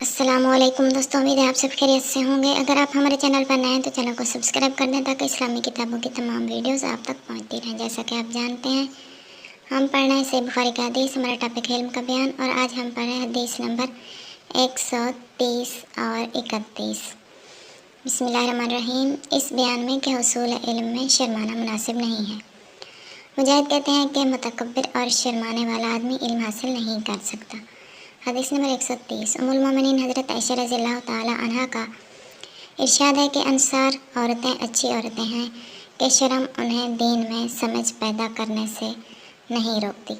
السلام علیکم دوستوں، امید ہے آپ سب خیریت سے ہوں گے۔ اگر آپ ہمارے چینل پر نئے ہیں تو چینل کو سبسکرائب کر دیں تاکہ اسلامی کتابوں کی تمام ویڈیوز آپ تک پہنچتی رہیں۔ جیسا کہ آپ جانتے ہیں ہم پڑھ رہے ہیں صحیح بخاری کا حدیث، ہمارا ٹاپک ہے علم کا بیان، اور آج ہم پڑھ رہے ہیں حدیث نمبر 130 اور 31۔ بسم اللہ الرحمن الرحیم۔ اس بیان میں کہ حصول علم میں شرمانا مناسب نہیں ہے۔ مجاہد کہتے ہیں کہ متکبر اور شرمانے والا آدمی علم حاصل نہیں کر سکتا۔ حدیث نمبر 130۔ ام المومنین حضرت عائشہ رضی اللہ تعالی عنہ کا ارشاد ہے کہ انصار عورتیں اچھی عورتیں ہیں کہ شرم انہیں دین میں سمجھ پیدا کرنے سے نہیں روکتی۔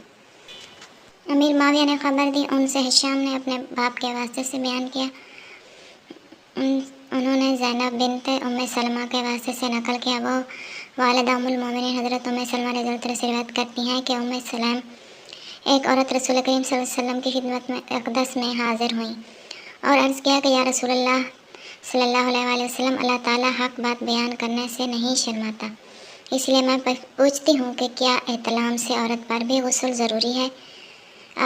امیر معاویہ نے خبر دی، ان سے ہشام نے اپنے باپ کے واسطے سے بیان کیا، انہوں نے زینب بنت ام سلمہ کے واسطے سے نقل کیا۔ وہ والدہ ام المومنین حضرت ام سلمہ رضی اللہ عنہ سے روایت کرتی ہیں کہ ام سلیم ایک عورت رسول کریم صلی اللہ علیہ وسلم کی خدمت میں اقدس میں حاضر ہوئیں اور عرض کیا کہ یا رسول اللہ صلی اللہ علیہ وسلم، اللہ تعالیٰ حق بات بیان کرنے سے نہیں شرماتا، اس لیے میں پوچھتی ہوں کہ کیا احتلام سے عورت پر بھی غسل ضروری ہے؟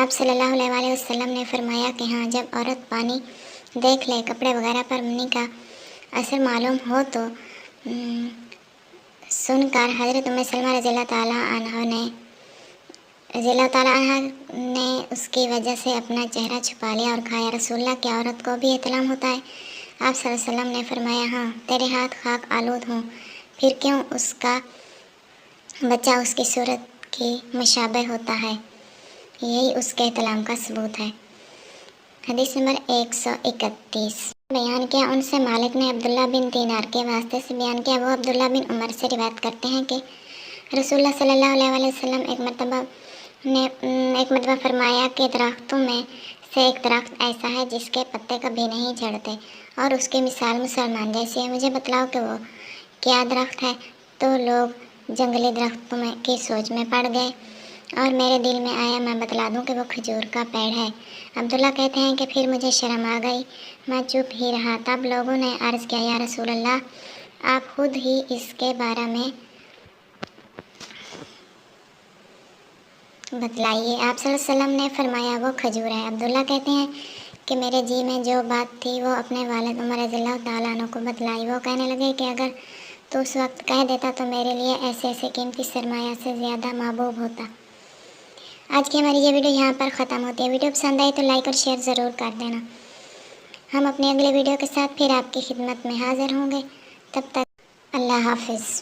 آپ صلی اللہ علیہ وسلم نے فرمایا کہ ہاں، جب عورت پانی دیکھ لے، کپڑے وغیرہ پر منی کا اثر معلوم ہو تو سن کر حضرت ام سلمہ رضی اللہ تعالیٰ عنہ نے اس کی وجہ سے اپنا چہرہ چھپا لیا اور کہا، یا رسول اللہ، کیا عورت کو بھی احتلام ہوتا ہے؟ آپ صلی اللہ علیہ وسلم نے فرمایا، ہاں، تیرے ہاتھ خاک آلود ہوں، پھر کیوں اس کا بچہ اس کی صورت کی مشابہ ہوتا ہے، یہی اس کے احتلام کا ثبوت ہے۔ حدیث نمبر 131۔ بیان کیا، ان سے مالک نے عبداللہ بن دینار کے واسطے سے بیان کیا، وہ عبداللہ بن عمر سے روایت کرتے ہیں کہ رسول اللہ صلی اللہ علیہ وسلم ایک مرتبہ فرمایا کہ درختوں میں سے ایک درخت ایسا ہے جس کے پتے کبھی نہیں جھڑتے اور اس کی مثال مسلمان جیسی ہے، مجھے بتلاؤ کہ وہ کیا درخت ہے؟ تو لوگ جنگلی درختوں کی سوچ میں پڑ گئے اور میرے دل میں آیا میں بتلا دوں کہ وہ کھجور کا پیڑ ہے۔ عبداللہ کہتے ہیں کہ پھر مجھے شرم آ گئی، میں چپ ہی رہا، تب لوگوں نے عرض کیا، یا رسول اللہ، آپ خود ہی اس کے بارے میں بتلائیے۔ آپ صلی اللہ علیہ وسلم نے فرمایا، وہ کھجور ہے۔ عبداللہ کہتے ہیں کہ میرے جی میں جو بات تھی وہ اپنے والد عمر رضی اللہ تعالیٰ عنہ کو بتلائی۔ وہ کہنے لگے کہ اگر تو اس وقت کہہ دیتا تو میرے لیے ایسے قیمتی سرمایہ سے زیادہ محبوب ہوتا۔ آج کی ہماری یہ ویڈیو یہاں پر ختم ہوتی ہے۔ ویڈیو پسند آئی تو لائک اور شیئر ضرور کر دینا۔ ہم اپنی اگلے ویڈیو کے ساتھ پھر آپ کی خدمت میں حاضر ہوں گے، تب تک اللہ حافظ۔